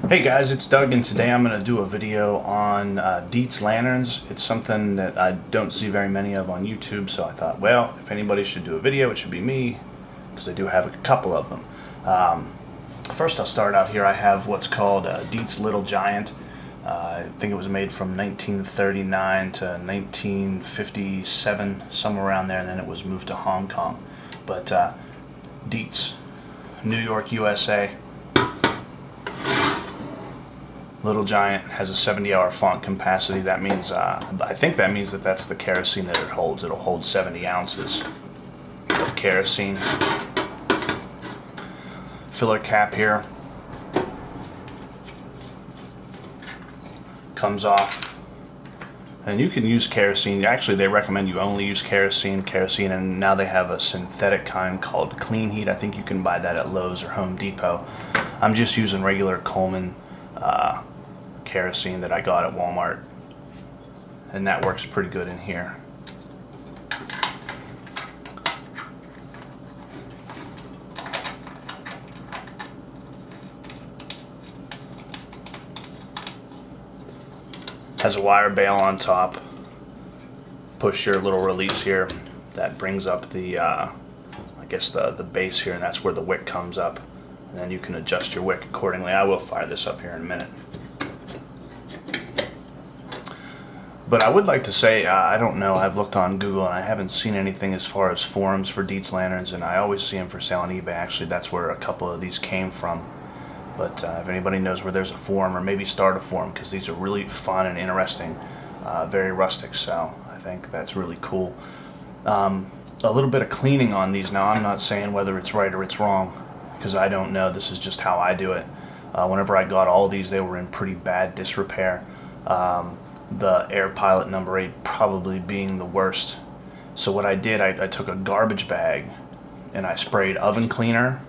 Hey guys, it's Doug, and today I'm going to do a video on Dietz lanterns. It's something that I don't see very many of on YouTube, so I thought, well, if anybody should do a video, it should be me, because I do have a couple of them. First, I'll start out here. I have what's called Dietz Little Giant. I think it was made from 1939 to 1957, somewhere around there, and then it was moved to Hong Kong. But Dietz, New York, USA. Little Giant has a 70-hour font capacity. That means, I think that means that that's the kerosene that it holds. It'll hold 70 ounces of kerosene. Filler cap here. Comes off. And you can use kerosene. Actually, they recommend you only use kerosene, and now they have a synthetic kind called Clean Heat. I think you can buy that at Lowe's or Home Depot. I'm just using regular Coleman kerosene that I got at Walmart, and that works pretty good in here. Has a wire bail on top. Push your little release here. That brings up the I guess the base here, and that's where the wick comes up. And then you can adjust your wick accordingly. I will fire this up here in a minute. But I would like to say, I don't know, I've looked on Google and I haven't seen anything as far as forums for Dietz lanterns, and I always see them for sale on eBay. Actually, that's where a couple of these came from. But if anybody knows where there's a forum, or maybe start a forum, because these are really fun and interesting, very rustic, so I think that's really cool. A little bit of cleaning on these now. I'm not saying whether it's right or it's wrong, because I don't know. This is just how I do it. Whenever I got all these, they were in pretty bad disrepair. The Air Pilot number 8 probably being the worst. So what I did, I took a garbage bag and I sprayed oven cleaner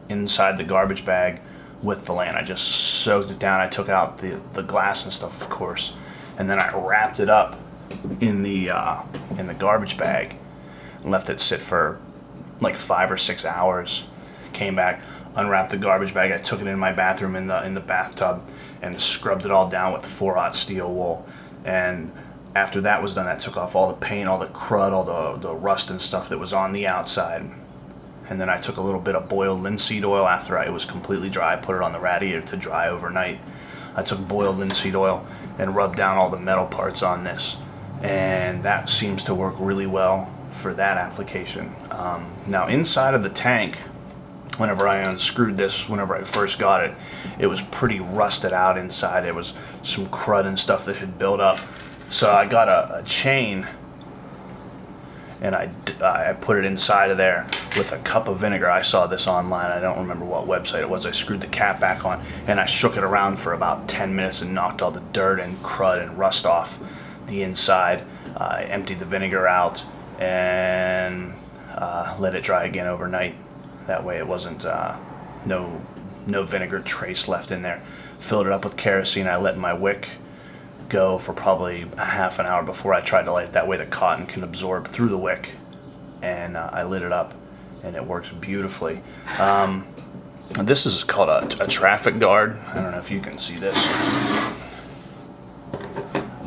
inside the garbage bag with the lantern. I just soaked it down. I took out the glass and stuff, of course, and then I wrapped it up in the garbage bag and left it sit for like 5 or 6 hours. Came back, unwrapped the garbage bag. I took it in my bathroom in the bathtub and scrubbed it all down with 4-aught steel wool. And after that was done, I took off all the paint, all the crud, all the rust and stuff that was on the outside. And then I took a little bit of boiled linseed oil after it was completely dry. I put it on the radiator to dry overnight. I took boiled linseed oil and rubbed down all the metal parts on this. And that seems to work really well for that application. Now inside of the tank, whenever I unscrewed this, whenever I first got it, it was pretty rusted out inside. There was some crud and stuff that had built up. So I got a chain and I put it inside of there with a cup of vinegar. I saw this online. I don't remember what website it was. I screwed the cap back on and I shook it around for about 10 minutes and knocked all the dirt and crud and rust off the inside. I emptied the vinegar out and let it dry again overnight. That way it wasn't no vinegar trace left in there. Filled it up with kerosene. I let my wick go for probably a half an hour before I tried to light it. That way the cotton can absorb through the wick. And I lit it up and it works beautifully. This is called a Traffic Gard. I don't know if you can see this,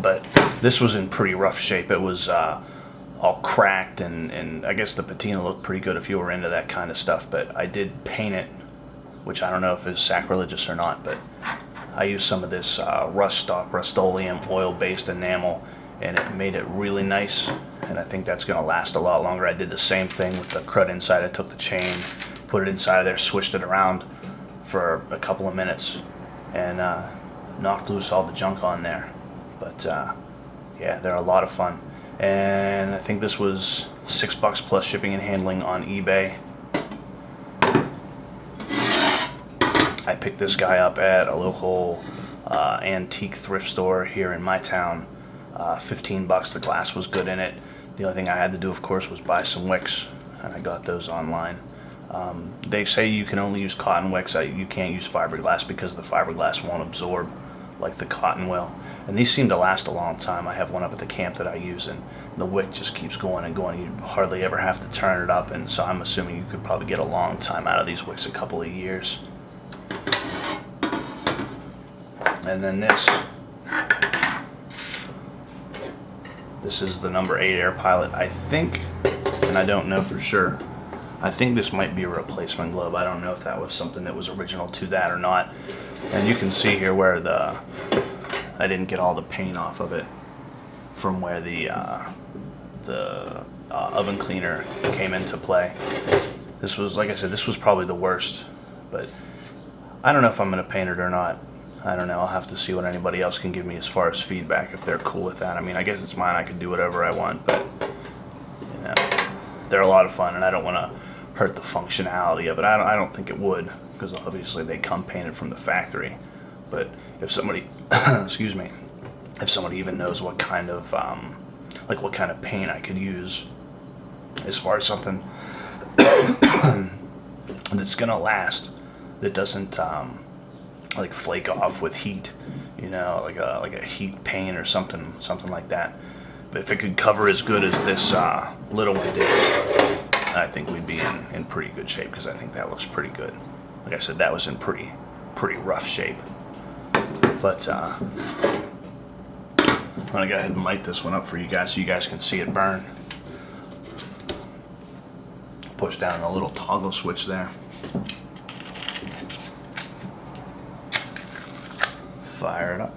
but this was in pretty rough shape. It was all cracked, and I guess the patina looked pretty good if you were into that kind of stuff, but I did paint it, which I don't know if is sacrilegious or not, but I used some of this Rust-Oleum oil-based enamel, and it made it really nice, and I think that's going to last a lot longer. I did the same thing with the crud inside. I took the chain, put it inside of there, switched it around for a couple of minutes, and knocked loose all the junk on there. But yeah, they're a lot of fun. And I think this was $6 plus shipping and handling on eBay. I picked this guy up at a local antique thrift store here in my town. $15. The glass was good in it. The only thing I had to do, of course, was buy some wicks, and I got those online. They say you can only use cotton wicks. You can't use fiberglass because the fiberglass won't absorb like the cotton will. And these seem to last a long time. I have one up at the camp that I use, and the wick just keeps going and going. You hardly ever have to turn it up, and so I'm assuming you could probably get a long time out of these wicks, a couple of years. And then this is the number 8 Air Pilot. I think, and I don't know for sure, I think this might be a replacement globe. I don't know if that was something that was original to that or not. And you can see here where I didn't get all the paint off of it from where the oven cleaner came into play. This was, like I said, this was probably the worst, but I don't know if I'm going to paint it or not. I don't know. I'll have to see what anybody else can give me as far as feedback, if they're cool with that. I mean, I guess it's mine. I could do whatever I want, but you know, they're a lot of fun, and I don't want to hurt the functionality of it. I don't think it would, because obviously they come painted from the factory. But if somebody, excuse me, if somebody even knows what kind of what kind of paint I could use as far as something that's gonna last, that doesn't like flake off with heat, you know, like a heat paint or something like that. But if it could cover as good as this little one did, I think we'd be in pretty good shape, because I think that looks pretty good. Like I said, that was in pretty rough shape. But I'm gonna go ahead and light this one up for you guys so you guys can see it burn. Push down a little toggle switch there. Fire it up.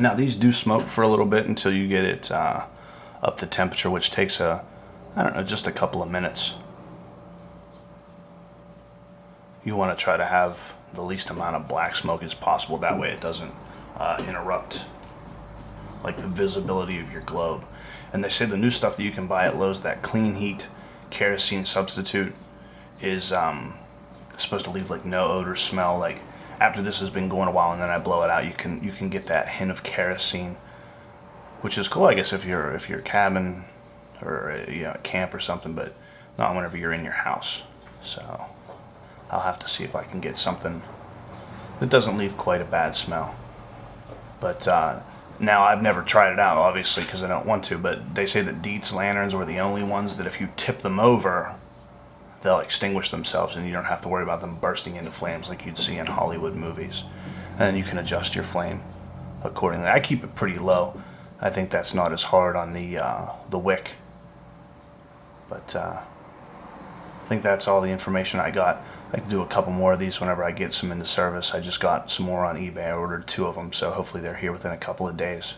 Now these do smoke for a little bit until you get it up to temperature, which takes I don't know, just a couple of minutes. You want to try to have the least amount of black smoke as possible. That way it doesn't interrupt like the visibility of your globe. And they say the new stuff that you can buy at Lowe's, that clean heat kerosene substitute, is supposed to leave like no odor, smell. Like after this has been going a while and then I blow it out, you can get that hint of kerosene, which is cool, I guess, if you're cabin or a camp or something, but not whenever you're in your house. So I'll have to see if I can get something that doesn't leave quite a bad smell. But now I've never tried it out, obviously, because I don't want to, but they say that Dietz lanterns were the only ones that if you tip them over, they'll extinguish themselves and you don't have to worry about them bursting into flames like you'd see in Hollywood movies. And then you can adjust your flame accordingly. I keep it pretty low. I think that's not as hard on the wick. But I think that's all the information I got. I can do a couple more of these whenever I get some into service. I just got some more on eBay. I ordered 2 of them, so hopefully they're here within a couple of days.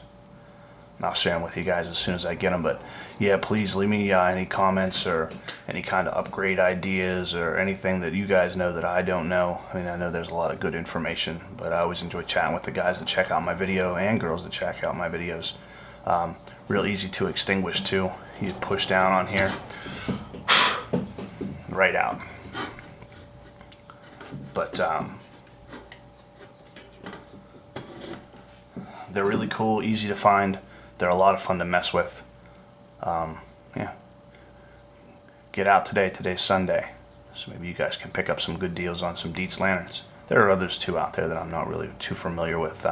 And I'll share them with you guys as soon as I get them. But yeah, please leave me any comments or any kind of upgrade ideas or anything that you guys know that I don't know. I mean, I know there's a lot of good information, but I always enjoy chatting with the guys that check out my video and girls that check out my videos. Real easy to extinguish too. You push down on here, right out. But they're really cool, easy to find. They're a lot of fun to mess with. Yeah. Get out today. Today's Sunday. So maybe you guys can pick up some good deals on some Dietz lanterns. There are others too out there that I'm not really too familiar with.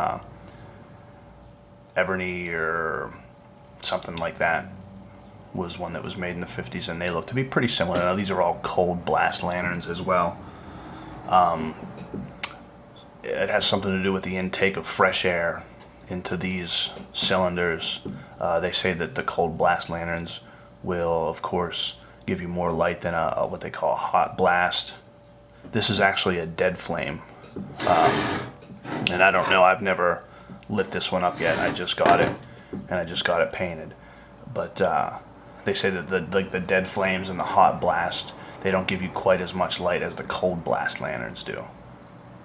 Ebony or something like that was one that was made in the 50s, and they look to be pretty similar. Now, these are all cold blast lanterns as well. It has something to do with the intake of fresh air into these cylinders. They say that the cold blast lanterns will, of course, give you more light than what they call a hot blast. This is actually a dead flame, and I don't know, I've never lit this one up yet. I just got it, and I just got it painted. But they say that the dead flames and the hot blast, they don't give you quite as much light as the cold blast lanterns do.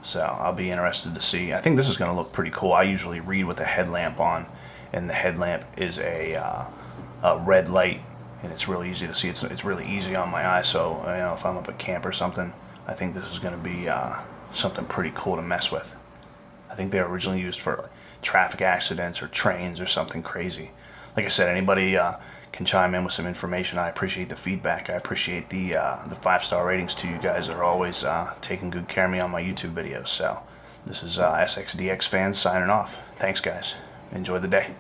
So I'll be interested to see. I think this is going to look pretty cool. I usually read with a headlamp on, and the headlamp is a red light, and it's really easy to see. It's really easy on my eyes. So if I'm up at camp or something, I think this is going to be something pretty cool to mess with. I think they were originally used for traffic accidents or trains or something crazy. Like I said, anybody can chime in with some information. I appreciate the feedback. I appreciate the 5-star ratings to you guys that are always taking good care of me on my YouTube videos. So this is SxDxFan signing off. Thanks, guys. Enjoy the day.